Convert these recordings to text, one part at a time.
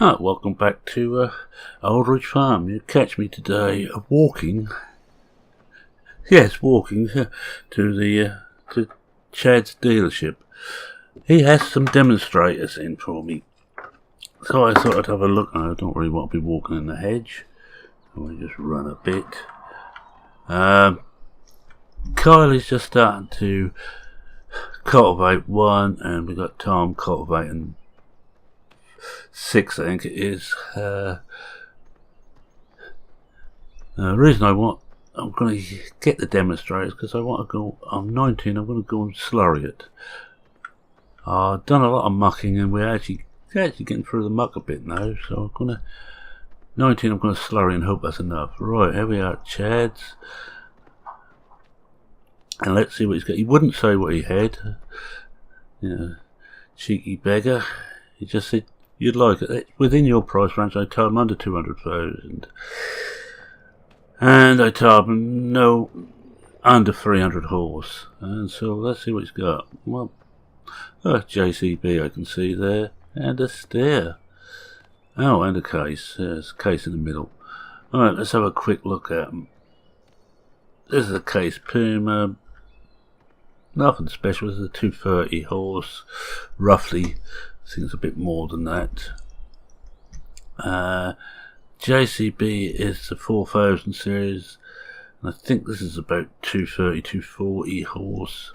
Welcome back to Aldridge Farm. You catch me today walking. Yes, walking to Chad's dealership. He has some demonstrators in for me, so I thought I'd have a look. I don't really want to be walking in the hedge. I want to just run a bit. Kylie's just starting to cultivate one, and we got Tom cultivating 6, I think it is. The reason I'm going to get the demonstrators because I want to go. I'm 19. I'm going to go and slurry it. I've done a lot of mucking, and we're actually getting through the muck a bit now. So I'm going to 19. I'm going to slurry and hope that's enough. Right, here we are at Chad's, and let's see what he's got. He wouldn't say what he had. Cheeky beggar. He just said, "You'd like it within your price range." I told him under 200,000, and I told him no, under 300 horse. And so let's see what he's got. Well, JCB I can see there, and a steer. Oh, and a case. There's a case in the middle. All right, let's have a quick look at them. This is a case Puma. Nothing special. This is a 230 horse, roughly. I think it's a bit more than that. JCB is the 4000 series, and I think this is about 230, 240 horse.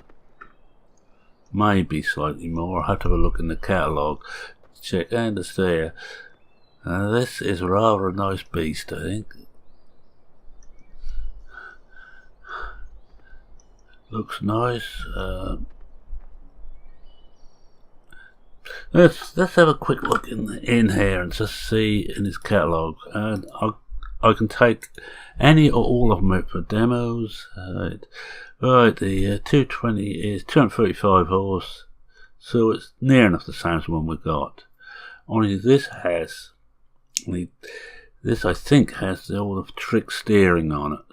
Maybe slightly more. I'll have to have a look in the catalogue. Check, and it's there. This is rather a nice beast, I think. Looks nice. Let's have a quick look in here and just see in his catalogue. And I can take any or all of them out for demos. Right, the 220 is 235 horse, so it's near enough the same as the one we got. Only this I think has all the trick steering on it.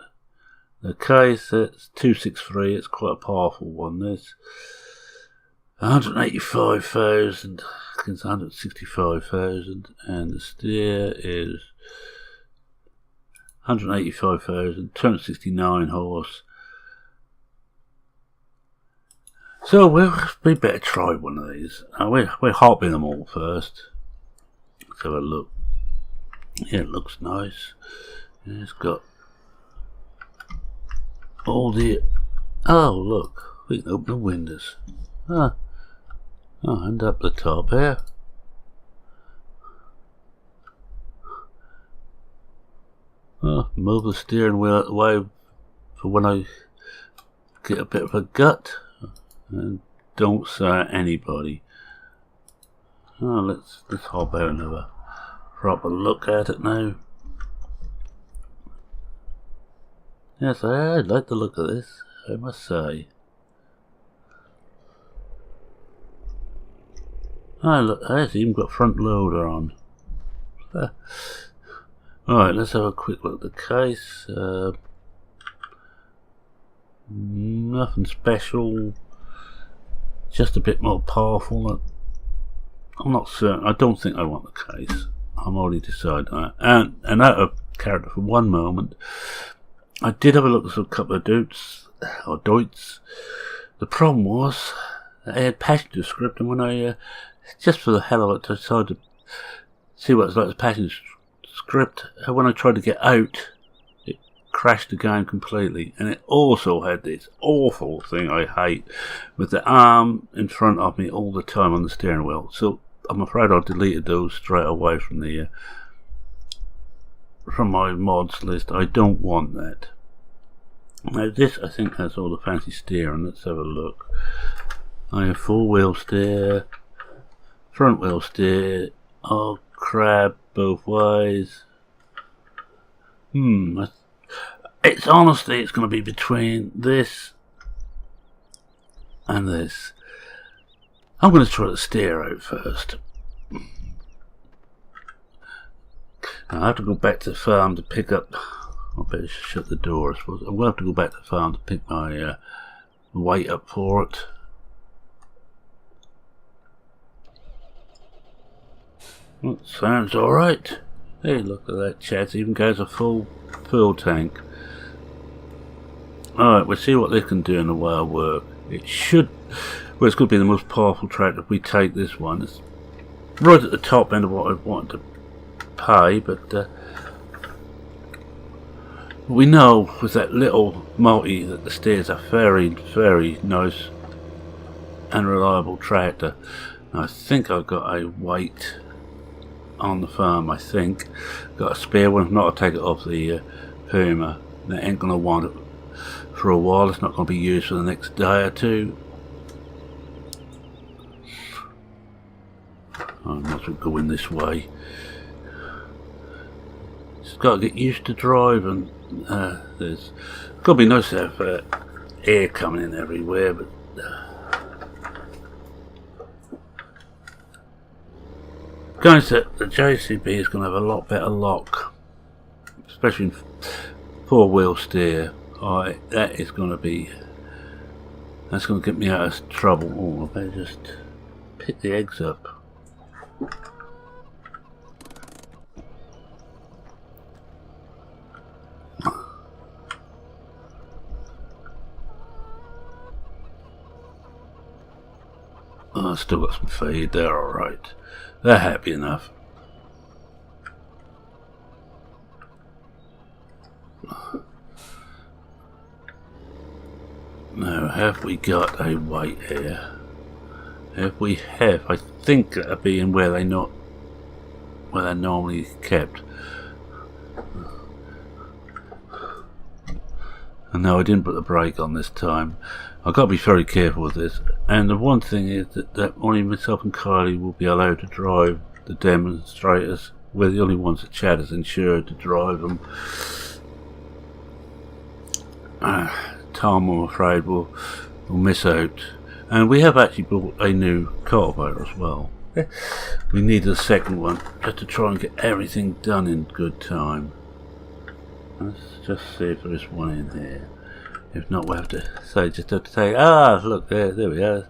The case, it's 263. It's quite a powerful one. This 185,000 against 165,000, and the steer is 185,000, 269 horse. So we better try one of these. We're hopping them all first. Let's have a look. Yeah, it looks nice. Yeah, it's got all the. Oh, look, we can open the windows. And up the top here. Move the steering wheel out the way for when I get a bit of a gut. And don't say anybody. Let's hop out and have a proper look at it now. Yes, I like the look of this, I must say. Look, it's even got front loader on. Alright, let's have a quick look at the case. Nothing special. Just a bit more powerful. I'm not certain. I don't think I want the case. I'm already decided that. And out of character for one moment, I did have a look at a couple of Deutz. The problem was I had passenger script, and when I just for the hell of it decided to see what it's like as passenger script, when I tried to get out, it crashed the game completely. And it also had this awful thing I hate with the arm in front of me all the time on the steering wheel. So I'm afraid I deleted those straight away from the from my mods list. I don't want that. Now this I think has all the fancy steering. Let's have a look. I have 4-wheel steer, front wheel steer, crab both ways. It's honestly, it's going to be between this and this. I'm going to try to steer out first. I have to go back to the farm to pick up. I better shut the door, I suppose. I'm going to have to go back to the farm to pick my weight up for it. Well, sounds alright. Hey, look at that chassis, even goes a full tank. Alright, we'll see what they can do in the way of work. It should, well, it's going to be the most powerful tractor if we take this one. It's right at the top end of what I wanted to pay, but we know with that little multi that the steers are very, very nice and reliable tractor. And I think I've got a weight on the farm. I think got a spare one. If not, I'll take it off the Puma. They ain't gonna want it for a while. It's not gonna be used for the next day or two. I might as well go in this way. Just got to get used to driving. There's got to be nice to have air coming in everywhere, but guys, the JCB is going to have a lot better lock, especially in four-wheel steer. That is going to be, that's going to get me out of trouble. Oh, I better just pick the eggs up. Oh, I've still got some feed, they're alright. They're happy enough. Now, have we got a weight here? If we have, I think that'll be in where they're normally kept. And no, I didn't put the brake on this time. I've got to be very careful with this. And the one thing is that only myself and Kylie will be allowed to drive the demonstrators. We're the only ones that Chad is insured to drive them. Tom, I'm afraid, will miss out. And we have actually bought a new cultivator as well. We need a second one just to try and get everything done in good time. Let's just see if there is one in here. If not, we'll have to say, ah, look, there we are.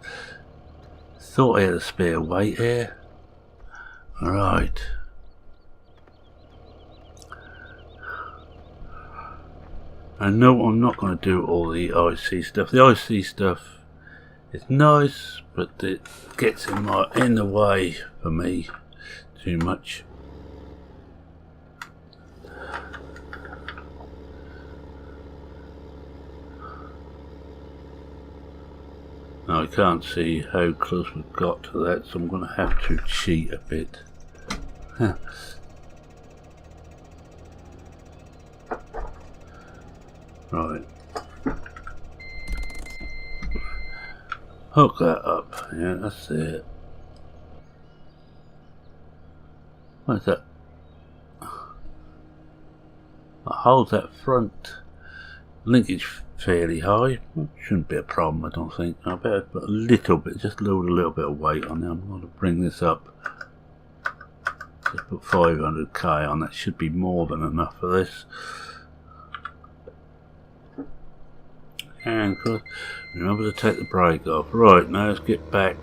Thought I had a spare weight here. Right. I know I'm not going to do all the IC stuff. The IC stuff is nice, but it gets in the way for me too much. Now I can't see how close we've got to that, so I'm going to have to cheat a bit. Right. Hook that up. Yeah, that's it. What is that? I hold that front linkage fairly high. Shouldn't be a problem, I don't think. I better put a little bit, just load a little bit of weight on there. I'm going to bring this up. Just put 500k on. That should be more than enough for this. And remember to take the brake off. Right, now let's get back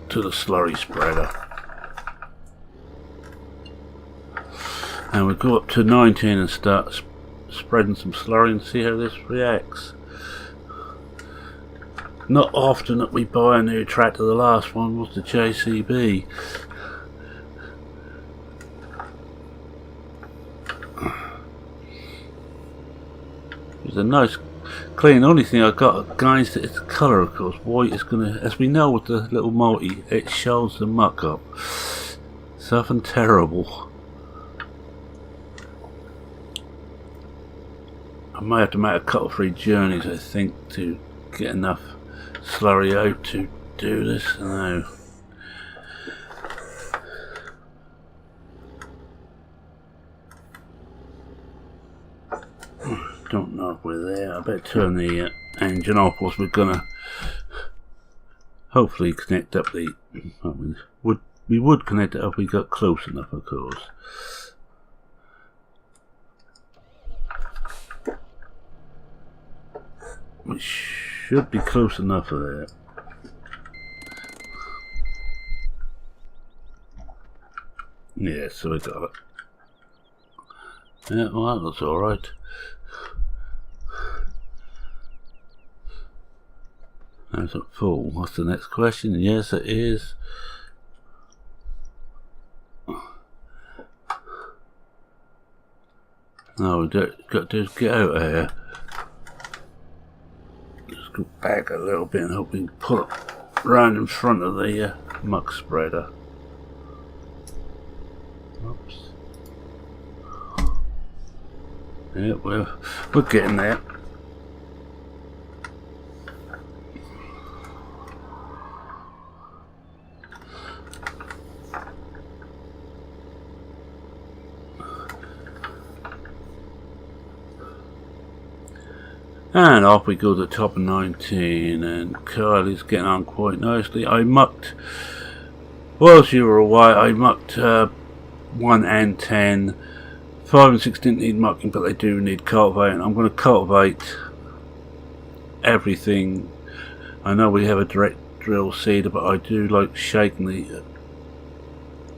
to the slurry spreader. And we'll go up to 19 and start spreading some slurry and see how this reacts. Not often that we buy a new tractor. The last one was the JCB. It's a nice clean. The only thing I've got, guys, is the colour, of course. White is going to, as we know with the little multi, it shows the muck up. Something terrible. I may have to make a couple of free journeys, I think, to get enough slurry out to do this. No. Don't know if we're there. I better turn the engine off, because we're gonna hopefully connect up the. We would connect it up if we got close enough, of course. We should be close enough for that. Yeah, so we got it. Yeah, well, that looks alright. Is it full? What's the next question? Yes, it is. No, we got to do is get out of here. Just go back a little bit and hope we can pull it round in front of the muck spreader. Oops. Yeah, we're getting there. And off we go to the top of 19, and Kylie's getting on quite nicely. I mucked, whilst you were away, I mucked 1 and 10. 5 and 6 didn't need mucking, but they do need cultivating. I'm going to cultivate everything. I know we have a direct drill seeder, but I do like shaking the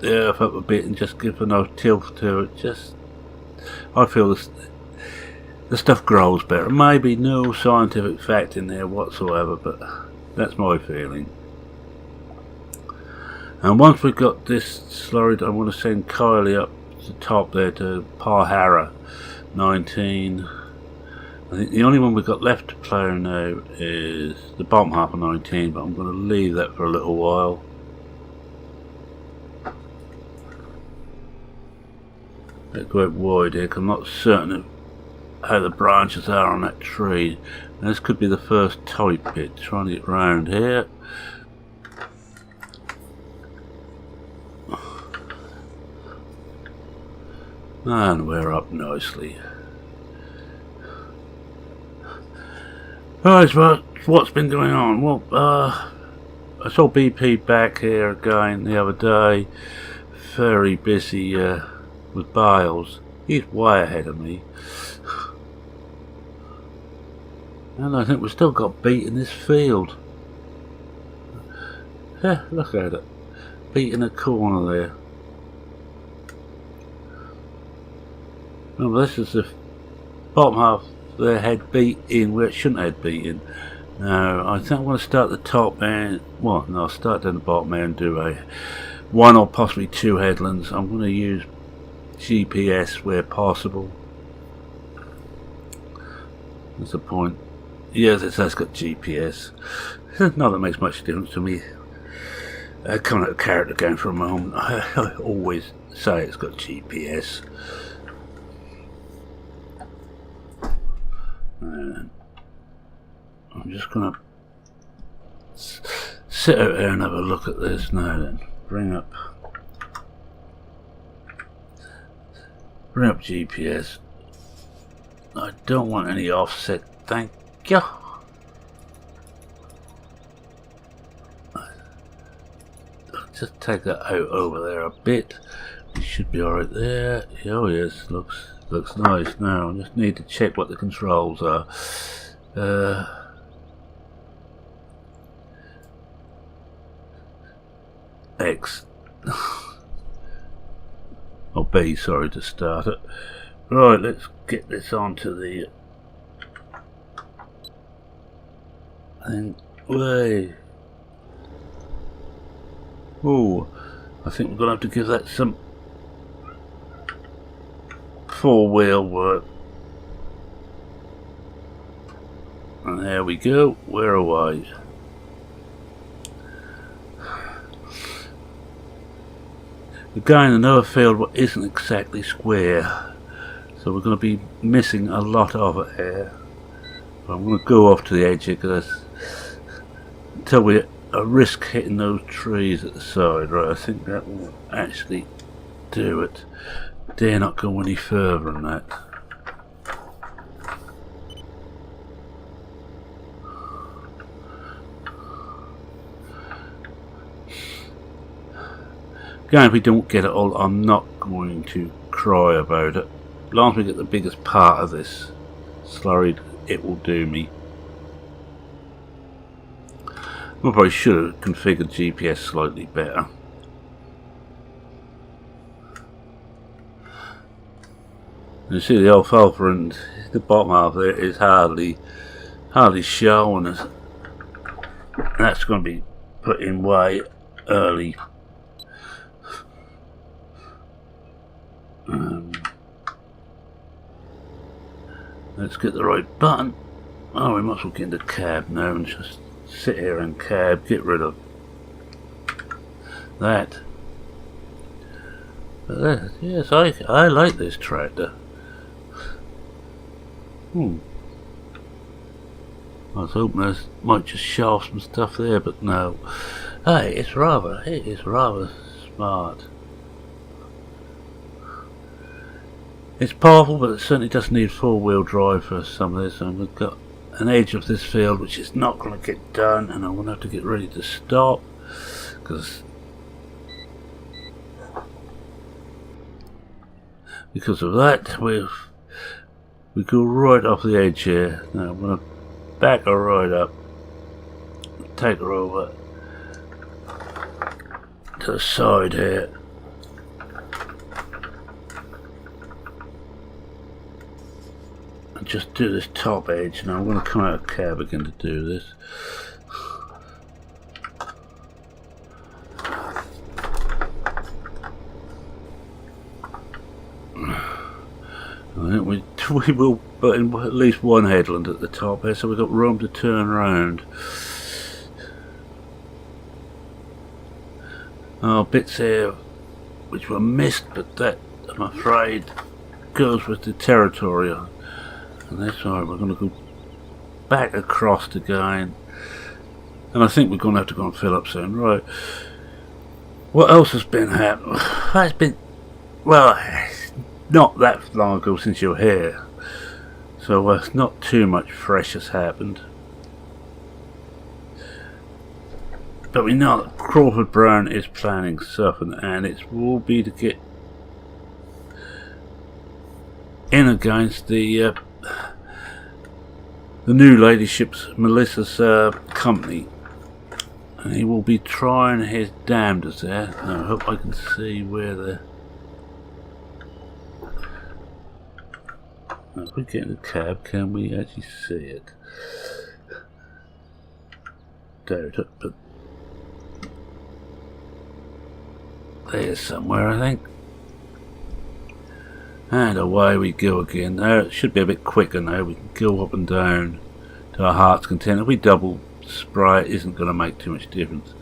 earth up a bit and just give a nice tilt to it. Just, I feel the stuff grows better. Maybe no scientific fact in there whatsoever, but that's my feeling. And once we've got this slurried, I want to send Kylie up to the top there to Parhara 19. I think the only one we've got left to play now is the bottom half of 19, but I'm going to leave that for a little while. Let's go out wide here, because I'm not certain of how the branches are on that tree. And this could be the first tight bit, trying to get round here. And we're up nicely. Alright, so what's been going on? Well, I saw BP back here again the other day. Very busy with bales. He's way ahead of me. And I think we've still got beet in this field. Yeah, look at it. Beet in the corner there. Remember, this is the bottom half there had beet in where it shouldn't have beet in. Now, I think I'm going to start the top and, well, no, I'll start down the bottom and do a 1 or possibly 2 headlands. I'm going to use GPS where possible. That's the point. Yes, it has got GPS. Not that it makes much difference to me. Coming out of character going for a moment, I always say it's got GPS. And I'm just going to sit out there and have a look at this now then. Bring up GPS. I don't want any offset, thank you. I'll just take that out over there a bit. It should be alright there. Oh yes, looks nice. Now I just need to check what the controls are. X or B, sorry, to start it. Right, let's get this onto the thing. Way. Oh, I think we're gonna have to give that some 4-wheel work. And there we go, we're away. We're going another field what isn't exactly square, so we're going to be missing a lot of it here. But I'm going to go off to the edge here because until we risk hitting those trees at the side. Right, I think that will actually do it. Dare not go any further than that. Again, if we don't get it all, I'm not going to cry about it. As long as we get the biggest part of this slurried, it will do me. I probably should have configured GPS slightly better. You see the alfalfa and the bottom half there is hardly showing us. That's going to be put in way early. Let's get the right button. Oh, we might as well get in the cab now and just sit here in cab, get rid of that. But yes, I like this tractor. I was hoping I might just shove some stuff there, but no. Hey, it is rather smart. It's powerful, but it certainly does need four-wheel drive for some of this, and we've got an edge of this field which is not going to get done, and I'm going to have to get ready to stop because of that. We go right off the edge here. Now I'm going to back her right up, take her over to the side here. And just do this top edge. Now I'm going to come out of cab again to do this. I think we will put in at least one headland at the top here, so we've got room to turn around. Oh, bits here which were missed, but that, I'm afraid, goes with the territory. And that's why we're going to go back across again. And I think we're going to have to go and fill up soon. Right. What else has been happening? It's been, well, not that long ago since you were here. So not too much fresh has happened. But we know that Crawford Brown is planning something, and it will be to get in against the new ladyship's Melissa's company, and he will be trying his damnedest there. Now I hope I can see where the. If we get in the cab, can we actually see it? Doubt it, but there's somewhere, I think. And away we go again. Now it should be a bit quicker now. We can go up and down to our heart's content. If we double spray, it isn't going to make too much difference.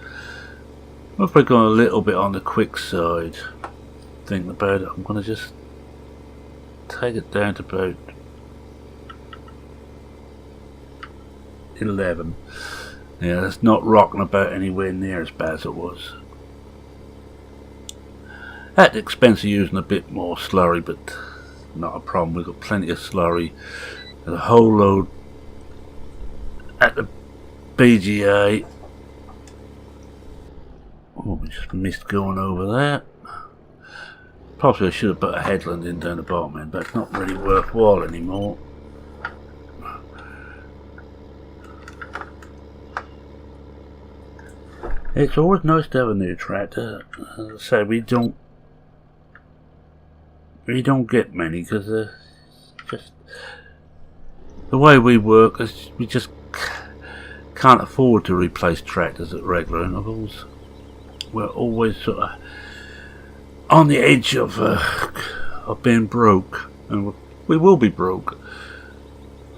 If we're going a little bit on the quick side, thinking about it, I'm going to just take it down to about 11. Yeah, that's not rocking about anywhere near as bad as it was. At the expense of using a bit more slurry, but not a problem. We've got plenty of slurry. There's a whole load at the BGA. Oh, we just missed going over there. Possibly I should have put a headland in down the bottom end, but it's not really worthwhile anymore. It's always nice to have a new tractor. As I say, we don't get many because just the way we work is we just can't afford to replace tractors at regular intervals. We're always sort of on the edge of being broke, and we will be broke.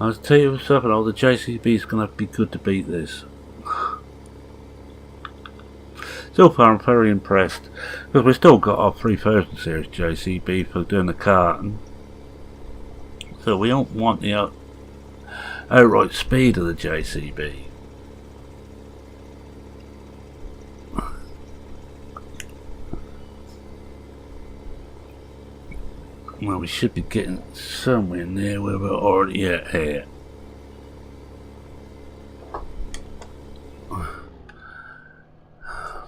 I'll tell you something, the JCB is going to be good to beat this. So far I'm very impressed, because we've still got our 3000 series JCB for doing the carton, so we don't want the outright speed of the JCB. Well, we should be getting somewhere near where we're already at here.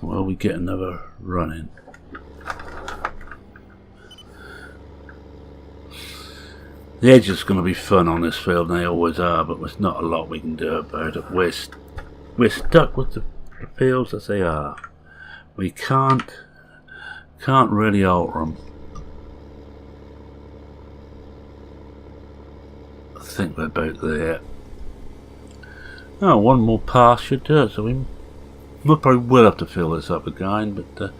Well, we get another run in. The edge is going to be fun on this field, and they always are, but there's not a lot we can do about it. We're stuck with the fields as they are. We can't really alter them. think we're about there. Oh, one more pass should do it, so we probably will have to fill this up again, but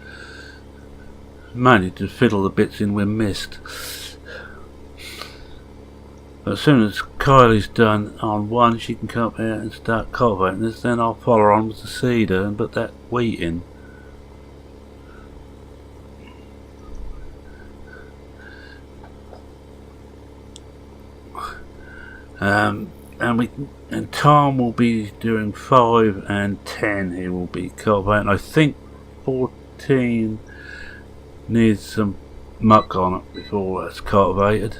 managed to fiddle the bits in we missed. But as soon as Kylie's done on one, she can come up here and start cultivating this, then I'll follow her on with the seeder and put that wheat in. And Tom will be doing 5 and 10. He will be cultivating. I think 14 needs some muck on it before that's cultivated.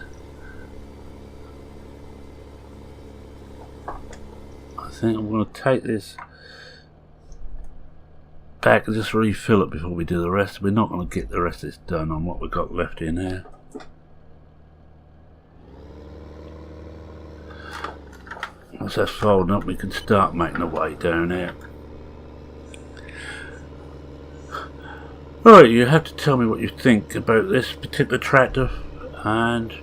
I think I'm going to take this back and just refill it before we do the rest. We're not going to get the rest of this done on what we've got left in here. Once that's folding up, we can start making our way down here. Right, you have to tell me what you think about this particular tractor, and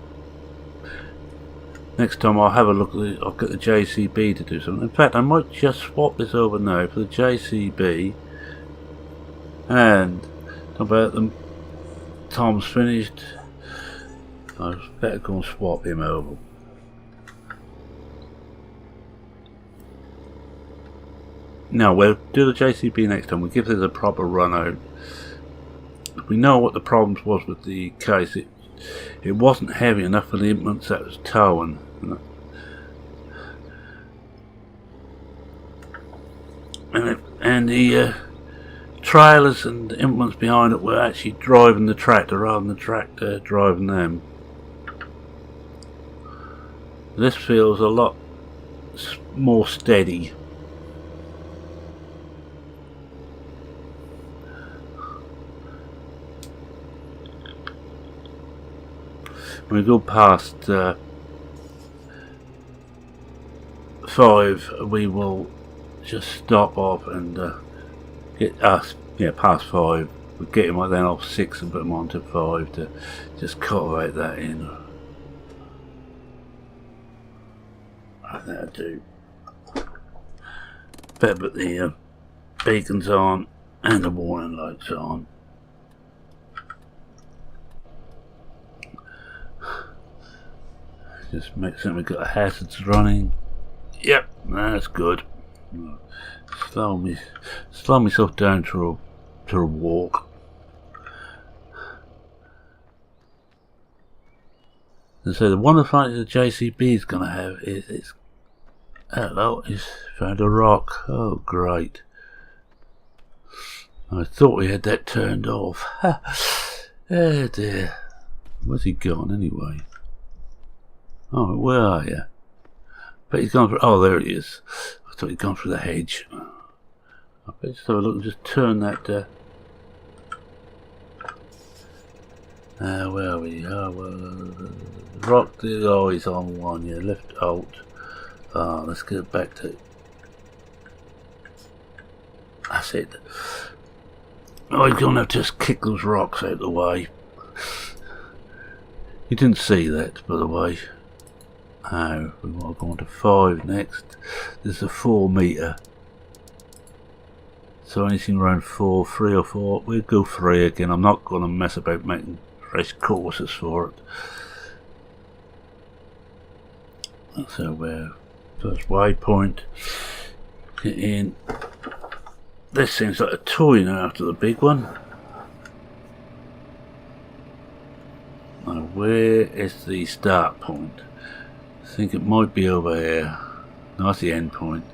next time I'll have a look at I'll get the JCB to do something. In fact, I might just swap this over now for the JCB, and about them. Tom's finished. I better go and swap him over. No, we'll do the JCB next time. We'll give this a proper run out. We know what the problems was with the case. It wasn't heavy enough for the implements that was towing. And the trailers and the implements behind it were actually driving the tractor rather than the tractor driving them. This feels a lot more steady. When we go past 5, we will just stop off and get us, past 5. We'll get him then off 6 and put him onto 5 to just cultivate that in. Right, that'll do. Better put the beacons on and the warning lights on. Just make sure we've got the hazards running. Yep, that's good. Slow myself down to a walk. And so the one advantage the JCB is going to have is it's found a rock. Oh great! I thought we had that turned off. Oh dear. Where's he gone anyway? Oh, where are you? But he's gone through. Oh, there he is. I thought he'd gone through the hedge. I bet just have a look and just turn that. Where are we? Rock. Oh, he's on one. Yeah, left alt. Let's get back to. That's it. Oh, he's gonna have to just kick those rocks out of the way. You didn't see that, by the way. Now, we want to go on to 5 next. This is a 4 metre. So anything around 4, 3 or 4, we'll go 3 again. I'm not going to mess about making fresh courses for it. So we're first waypoint. Get in. This seems like a toy now after the big one. Now where is the start point? I think it might be over here. No, that's the end point.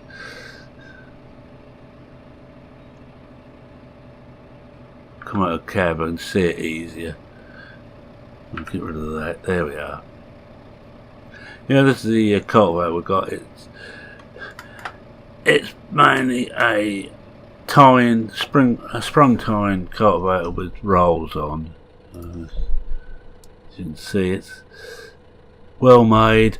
Come out of the cab and see it easier. I'll get rid of that. There we are. Yeah, this is the cultivator we've got. It's mainly a sprung tine cultivator with rolls on. As you can see, it's well made.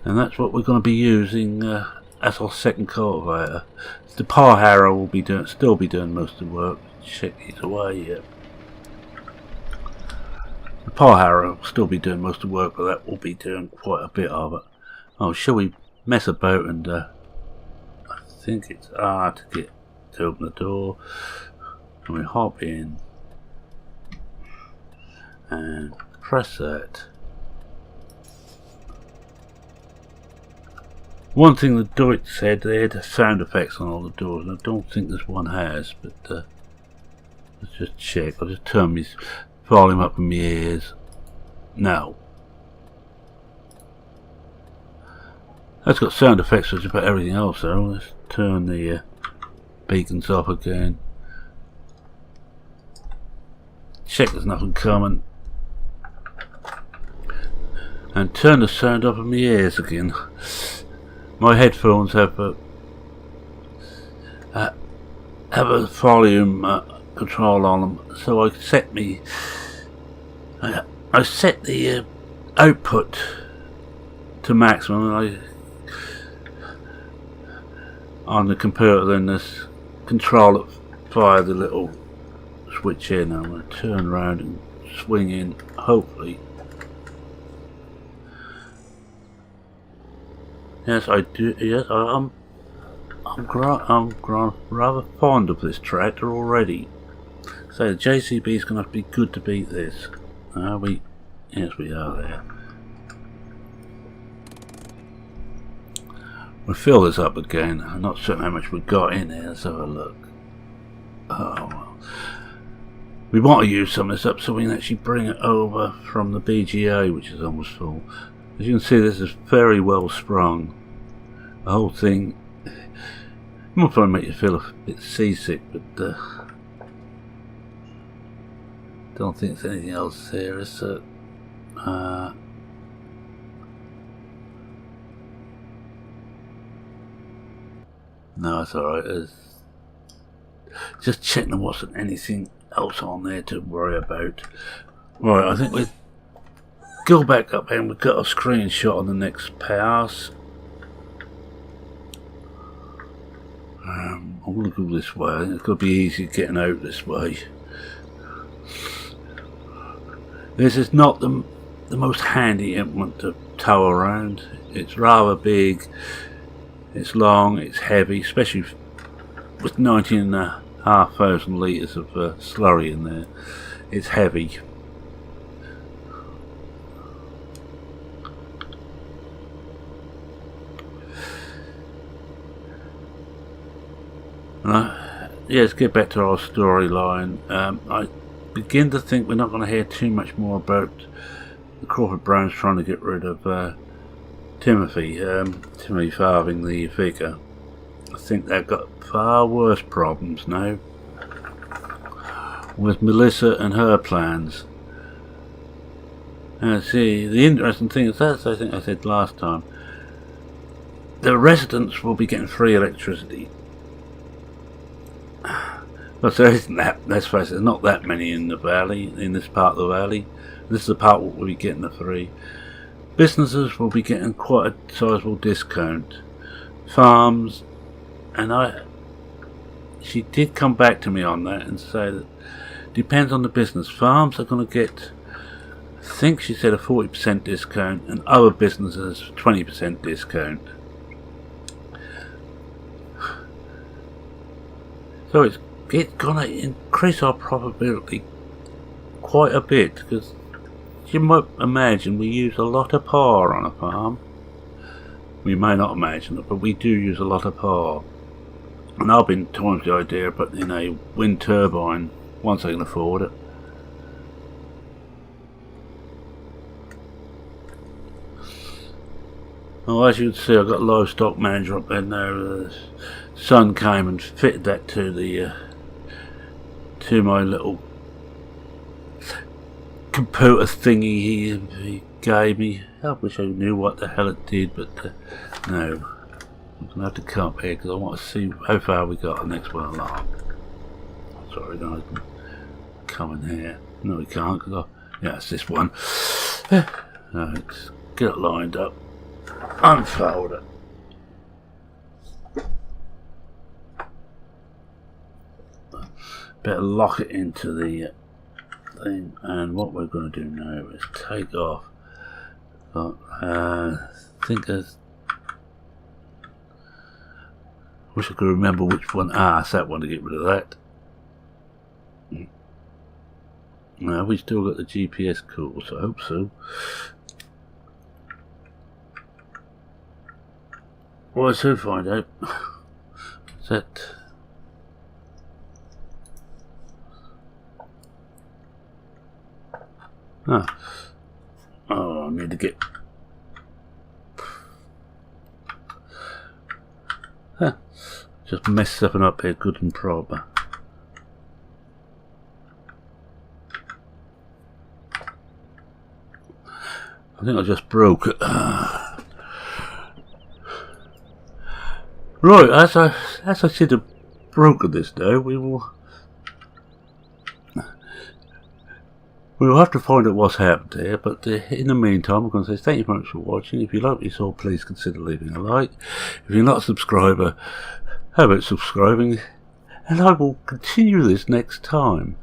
And that's what we're going to be using as our second cultivator. The power harrow will still be doing most of the work. Check these away yet. The power harrow will still be doing most of the work, but that will be doing quite a bit of it. Oh, shall we mess about and I think it's R to open the door. And we hop in and press that. One thing the Deutsch said, they had sound effects on all the doors, and I don't think this one has, but let's just check. I'll just turn my volume up in my ears. No. That's got sound effects for just about everything else though. Let's turn the beacons off again. Check there's nothing coming. And turn the sound up in my ears again. My headphones have a volume control on them, so I set the output to maximum on the computer, then this control it via the little switch here. Now I'm going to turn around and swing in, hopefully. Yes, I do. Yes, I'm rather fond of this tractor already. So the JCB is going to have to be good to beat this. Are we? Yes, we are there. We'll fill this up again. I'm not certain how much we've got in here. Let's have a look. Oh well. We want to use some of this up so we can actually bring it over from the BGA, which is almost full. As you can see, this is very well sprung. The whole thing might probably make you feel a bit seasick, but don't think there's anything else here, is it? No, it's alright. Just checking there wasn't anything else on there to worry about. Right, I think we go back up and we've got a screenshot on the next pass. I'm going to go this way. I think it's going to be easy getting out this way. This is not the most handy implement to tow around. It's rather big, it's long, it's heavy, especially with 19,500 litres of slurry in there. It's heavy. Yeah, let's get back to our storyline. I begin to think we're not going to hear too much more about the Crawford Browns trying to get rid of Timothy Farthing, the vicar. I think they've got far worse problems now with Melissa and her plans. See, the interesting thing is that, I think I said last time, the residents will be getting free electricity. But there isn't that, let's face it, there's not that many in the valley, in this part of the valley. This is the part where we'll be getting the free. Businesses will be getting quite a sizable discount. Farms, and she did come back to me on that and say that depends on the business. Farms are going to get, I think she said, a 40% discount, and other businesses 20% discount. So it's going to increase our profitability quite a bit, because you might imagine we use a lot of power on a farm. We may not imagine it, but we do use a lot of power. And I've been toying with the idea of putting in a wind turbine once I can afford it. Well, as you can see, I've got a livestock manager up there now. The son came and fitted that to the to my little computer thingy he gave me. I wish I knew what the hell it did, but no. I'm going to have to come up here because I want to see how far we got the next one along. Sorry, no, I can come in here. No, we can't, because yeah, it's this one. Right, get it lined up. Unfold it. Better lock it into the thing, and what we're going to do now is take off. But I think there's. Wish I could remember which one. It's that one to get rid of that. No, we still got the GPS course. I hope so. Well, I soon find out. Is that? Oh, I need to get. Just mess something up here, good and proper. I think I just broke it. Right, as I should have broken this now, we'll have to find out what's happened here, but in the meantime, I'm going to say thank you very much for watching. If you like what you saw, please consider leaving a like. If you're not a subscriber, how about subscribing? And I will continue this next time.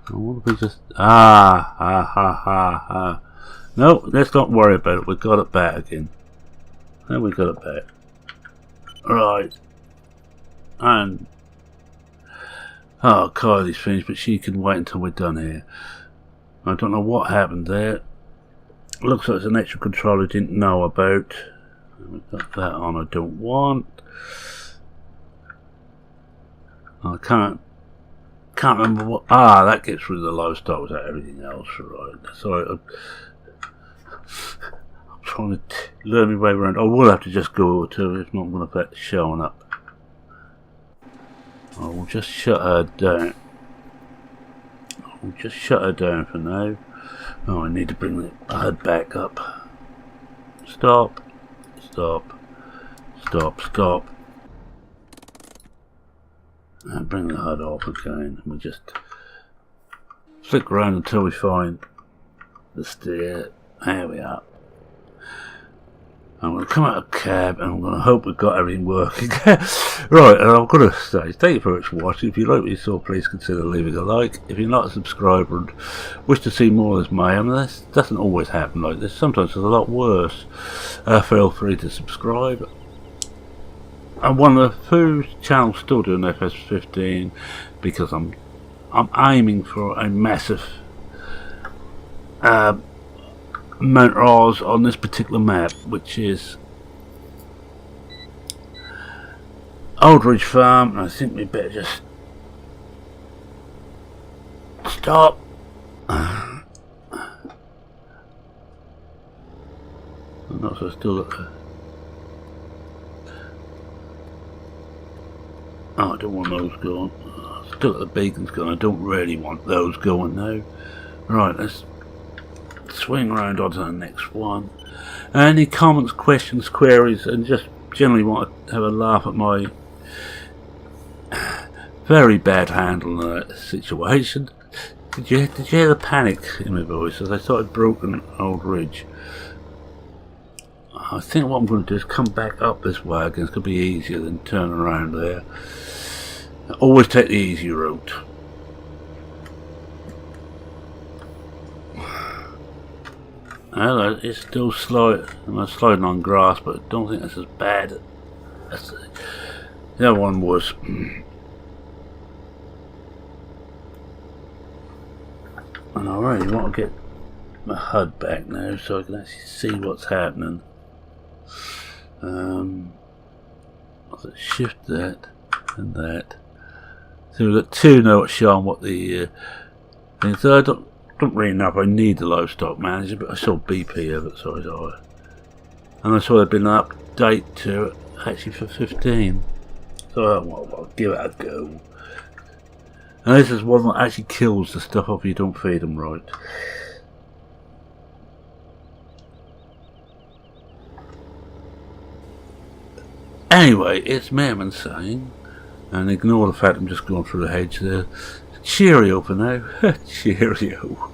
I want to be just... No, let's not worry about it. We got it back again. And we got it back. Right. And... Oh, Kylie's finished, but she can wait until we're done here. I don't know what happened there. Looks like it's an extra controller I didn't know about. We've got that on I don't want. I can't remember what... that gets rid of the low start without everything else, right? Sorry, I'm trying to learn my way around. I will have to just go over to it, if not I'm going to have showing up. I will just shut her down. For now. Oh, I need to bring the HUD back up. Stop. And bring the HUD off again. And we just flick around until we find the steer. There we are. I'm going to come out of cab and I'm going to hope we've got everything working. Right, and I'm going to say thank you very much for watching. If you like what you saw, please consider leaving a like. If you're not a subscriber and wish to see more of this mayhem, this doesn't always happen like this. Sometimes it's a lot worse. Feel free to subscribe. And one of the few channels still doing FS15 because I'm aiming for a massive Mount Oz on this particular map, which is Aldridge Farm, and I think we better just stop. I'm not so still got I don't want those going. Still got the beacons going. I don't really want those going now. Right, let's swing around onto the next one. Any comments, questions, queries, and just generally want to have a laugh at my very bad handling of that situation. Did you hear the panic in my voice as I started broken Old Ridge? I think what I'm going to do is come back up this way again. It's going to be easier than turning around there. Always take the easy route. Hello, it's still slow. I'm sliding on grass, but I don't think that's as bad as the other one was. And I really want to get my HUD back now so I can actually see what's happening. Let's shift that and that. So we've got two notes showing what the thing. So I don't really know if I need the livestock manager, but I saw BP of it, so and I saw there'd been an update to it actually for 15. So I'll give it a go. And this is one that actually kills the stuff off you don't feed them right. Anyway, it's Merman saying, and ignore the fact I'm just going through the hedge there, cheerio for now. Cheerio.